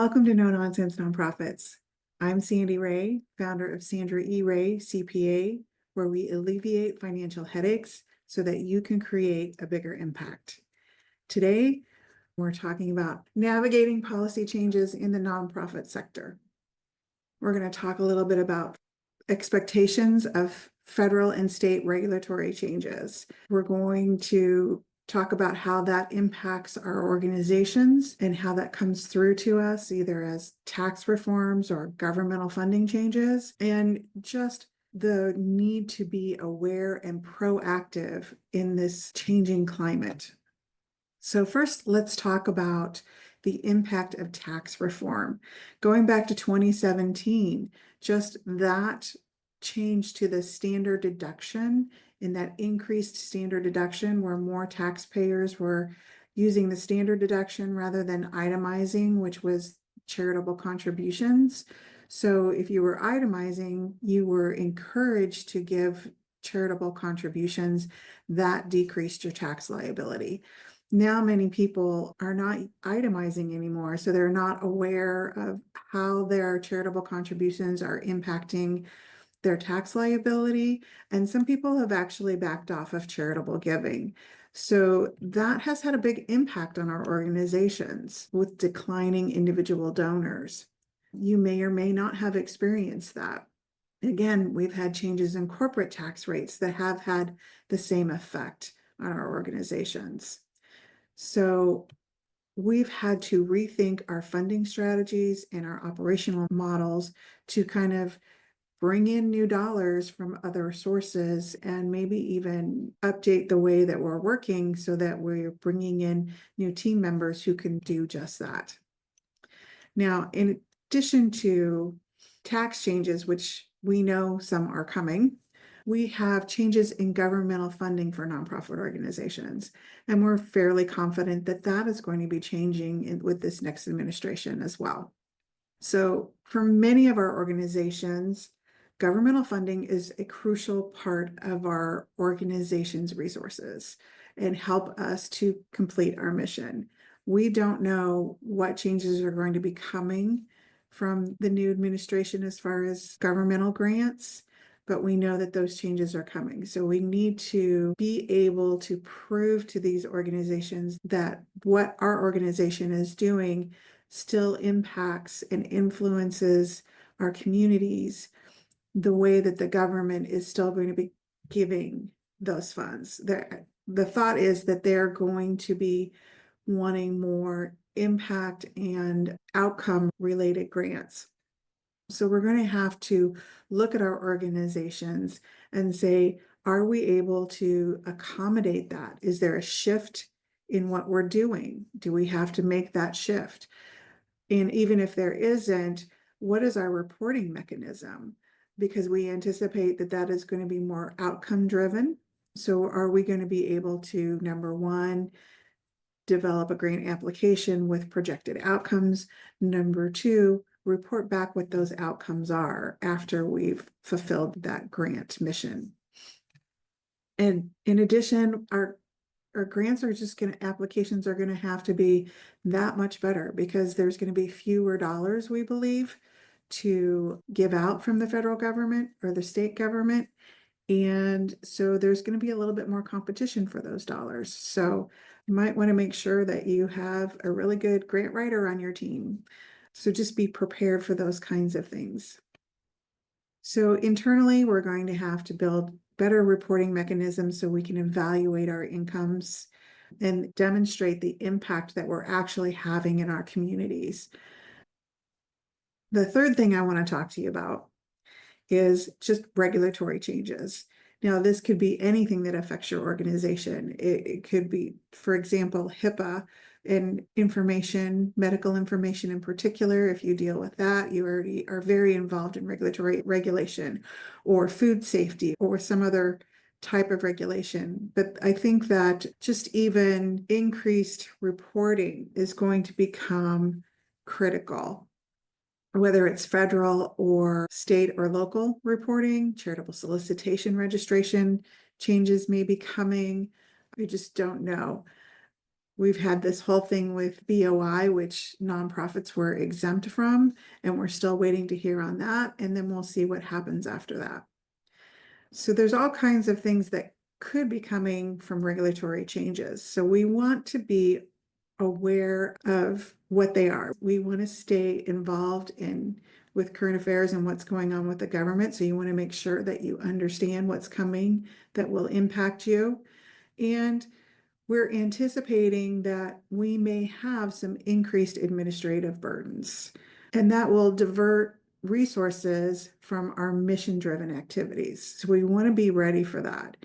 Welcome to No Nonsense Nonprofits. I'm Sandy Ray, founder of Sandra E. Ray, CPA, where we alleviate financial headaches so that you can create a bigger impact. Today, we're talking about navigating policy changes in the nonprofit sector. We're going to talk a little bit about expectations of federal and state regulatory changes. We're going to talk about how that impacts our organizations and how that comes through to us, either as tax reforms or governmental funding changes, and just the need to be aware and proactive in this changing climate. So first, let's talk about the impact of tax reform. Going back to 2017, just that change to the standard deduction, in that increased standard deduction where more taxpayers were using the standard deduction rather than itemizing, which was charitable contributions. So if you were itemizing, you were encouraged to give charitable contributions. That decreased your tax liability. Now many people are not itemizing anymore, so they're not aware of how their charitable contributions are impacting their tax liability. And some people have actually backed off of charitable giving. So that has had a big impact on our organizations with declining individual donors. You may or may not have experienced that. Again, we've had changes in corporate tax rates that have had the same effect on our organizations. So we've had to rethink our funding strategies and our operational models to kind of bring in new dollars from other sources and maybe even update the way that we're working so that we're bringing in new team members who can do just that. Now, in addition to tax changes, which we know some are coming, we have changes in governmental funding for nonprofit organizations. And we're fairly confident that that is going to be changing with this next administration as well. So for many of our organizations, governmental funding is a crucial part of our organization's resources and help us to complete our mission. We don't know what changes are going to be coming from the new administration as far as governmental grants, but we know that those changes are coming. So we need to be able to prove to these organizations that what our organization is doing still impacts and influences our communities the way that the government is still going to be giving those funds. The thought is that they're going to be wanting more impact and outcome related grants. So we're going to have to look at our organizations and say, are we able to accommodate that? Is there a shift in what we're doing? Do we have to make that shift? And even if there isn't, what is our reporting mechanism? Because we anticipate that that is going to be more outcome driven. So are we going to be able to, number one, develop a grant application with projected outcomes? Number two, report back what those outcomes are after we've fulfilled that grant mission. And in addition, our grants are just going to, applications are going to have to be that much better because there's going to be fewer dollars, we believe, to give out from the federal government or the state government. And so there's going to be a little bit more competition for those dollars. So you might want to make sure that you have a really good grant writer on your team. So just be prepared for those kinds of things. So internally, we're going to have to build better reporting mechanisms so we can evaluate our incomes and demonstrate the impact that we're actually having in our communities. The third thing I want to talk to you about is just regulatory changes. Now, this could be anything that affects your organization. It could be, for example, HIPAA and information, medical information in particular. If you deal with that, you already are very involved in regulatory regulation, or food safety, or some other type of regulation. But I think that just even increased reporting is going to become critical, whether it's federal or state or local reporting. Charitable solicitation registration changes may be coming. We just don't know. We've had this whole thing with BOI, which nonprofits were exempt from, and we're still waiting to hear on that. And then we'll see what happens after that. So there's all kinds of things that could be coming from regulatory changes. So we want to be aware of what they are. We want to stay involved in with current affairs and what's going on with the government. So you want to make sure that you understand what's coming that will impact you. And we're anticipating that we may have some increased administrative burdens, and that will divert resources from our mission-driven activities. So we want to be ready for that.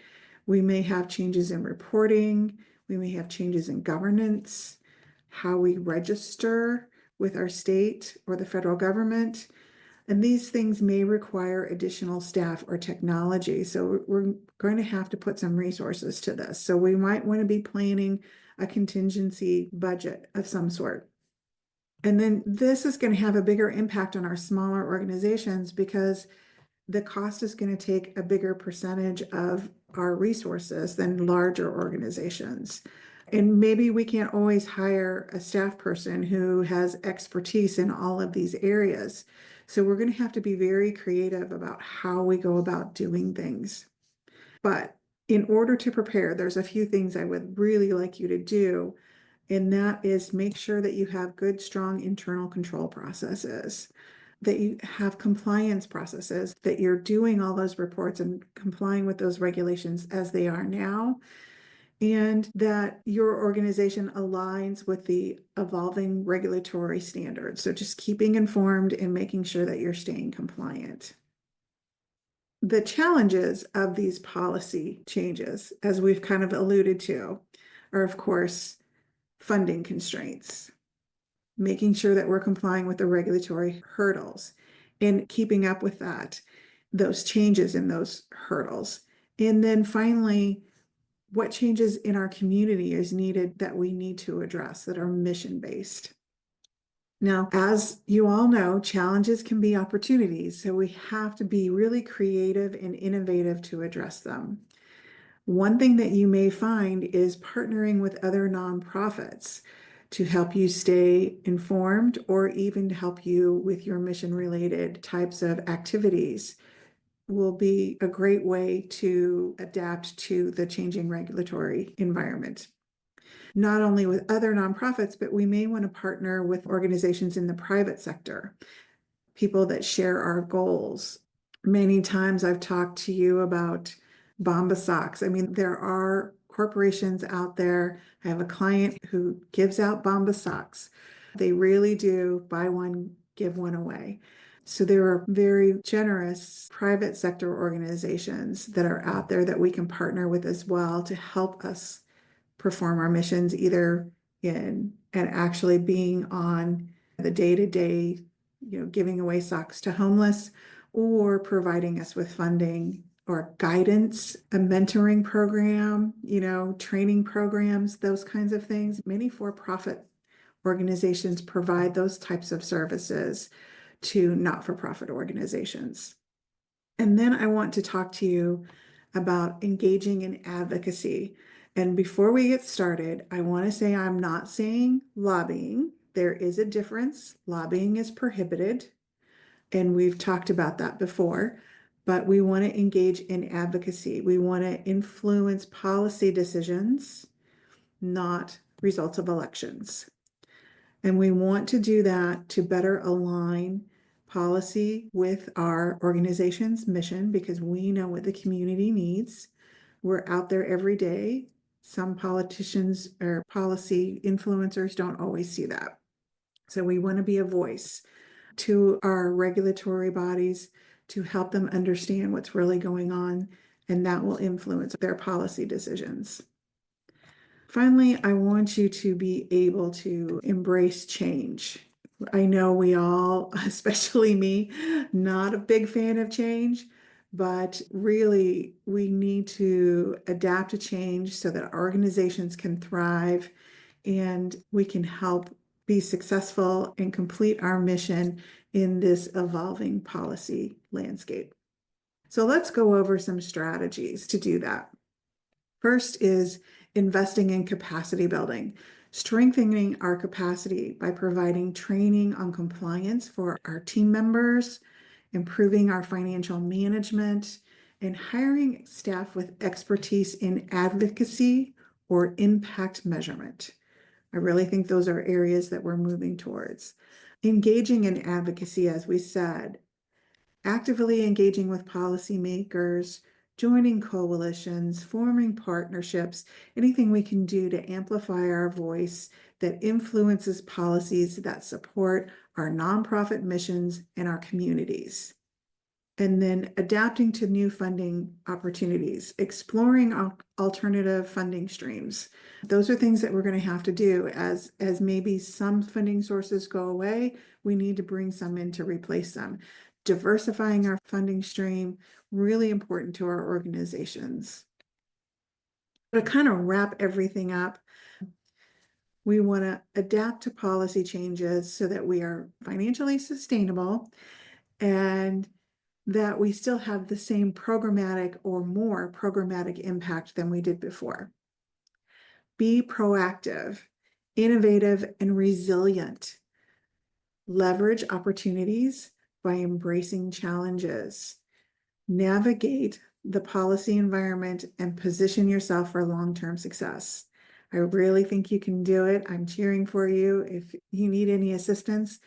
We may have changes in reporting, we may have changes in governance, how we register with our state or the federal government. And these things may require additional staff or technology. So we're going to have to put some resources to this. So we might want to be planning a contingency budget of some sort. And then this is going to have a bigger impact on our smaller organizations because the cost is going to take a bigger percentage of our resources than larger organizations. And maybe we can't always hire a staff person who has expertise in all of these areas. So we're going to have to be very creative about how we go about doing things. But in order to prepare, there's a few things I would really like you to do. And that is make sure that you have good, strong internal control processes, that you have compliance processes, that you're doing all those reports and complying with those regulations as they are now, and that your organization aligns with the evolving regulatory standards. So just keeping informed and making sure that you're staying compliant. The challenges of these policy changes, as we've kind of alluded to, are of course funding constraints, making sure that we're complying with the regulatory hurdles and keeping up with that, those changes in those hurdles. And then finally, what changes in our community is needed that we need to address that are mission-based. Now, as you all know, challenges can be opportunities, so we have to be really creative and innovative to address them. One thing that you may find is partnering with other nonprofits to help you stay informed or even to help you with your mission-related types of activities will be a great way to adapt to the changing regulatory environment. Not only with other nonprofits, but we may want to partner with organizations in the private sector, people that share our goals. Many times I've talked to you about Bomba socks. I mean, there are corporations out there. I have a client who gives out Bomba socks. They really do buy one, give one away. So there are very generous private sector organizations that are out there that we can partner with as well to help us perform our missions, either in and actually being on the day-to-day, giving away socks to homeless, or providing us with funding or guidance, a mentoring program, training programs, those kinds of things. Many for-profit organizations provide those types of services to not-for-profit organizations. And then I want to talk to you about engaging in advocacy. And before we get started, I want to say I'm not saying lobbying. There is a difference. Lobbying is prohibited, and we've talked about that before, but we want to engage in advocacy. We want to influence policy decisions, not results of elections. And we want to do that to better align policy with our organization's mission because we know what the community needs. We're out there every day. Some politicians or policy influencers don't always see that. So we want to be a voice to our regulatory bodies to help them understand what's really going on, and that will influence their policy decisions. Finally, I want you to be able to embrace change. I know we all, especially me, not a big fan of change, but really we need to adapt to change so that organizations can thrive and we can help be successful and complete our mission in this evolving policy landscape. So let's go over some strategies to do that. First is investing in capacity building. strengthening our capacity by providing training on compliance for our team members, improving our financial management, and hiring staff with expertise in advocacy or impact measurement. I really think those are areas that we're moving towards. Engaging in advocacy, as we said, actively engaging with policymakers, joining coalitions, forming partnerships, anything we can do to amplify our voice that influences policies that support our nonprofit missions and our communities. And then adapting to new funding opportunities, exploring alternative funding streams. Those are things that we're going to have to do as maybe some funding sources go away, we need to bring some in to replace them. Diversifying our funding stream, really important to our organizations. To kind of wrap everything up, we want to adapt to policy changes so that we are financially sustainable and that we still have the same programmatic or more programmatic impact than we did before. Be proactive, innovative, and resilient. Leverage opportunities by embracing challenges. Navigate the policy environment and position yourself for long-term success. I really think you can do it. I'm cheering for you. If you need any assistance,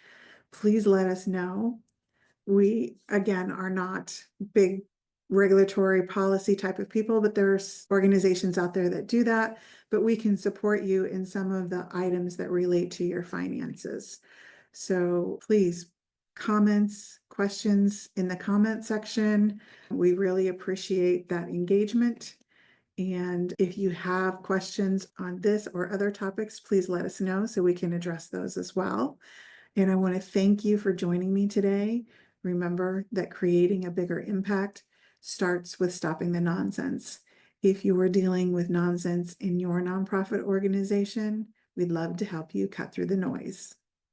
please let us know. We, again, are not big regulatory policy type of people, but there's organizations out there that do that, but we can support you in some of the items that relate to your finances. So please, comments, questions in the comment section. We really appreciate that engagement. And if you have questions on this or other topics, please let us know so we can address those as well. And I want to thank you for joining me today. Remember that creating a bigger impact starts with stopping the nonsense. If you are dealing with nonsense in your nonprofit organization, we'd love to help you cut through the noise.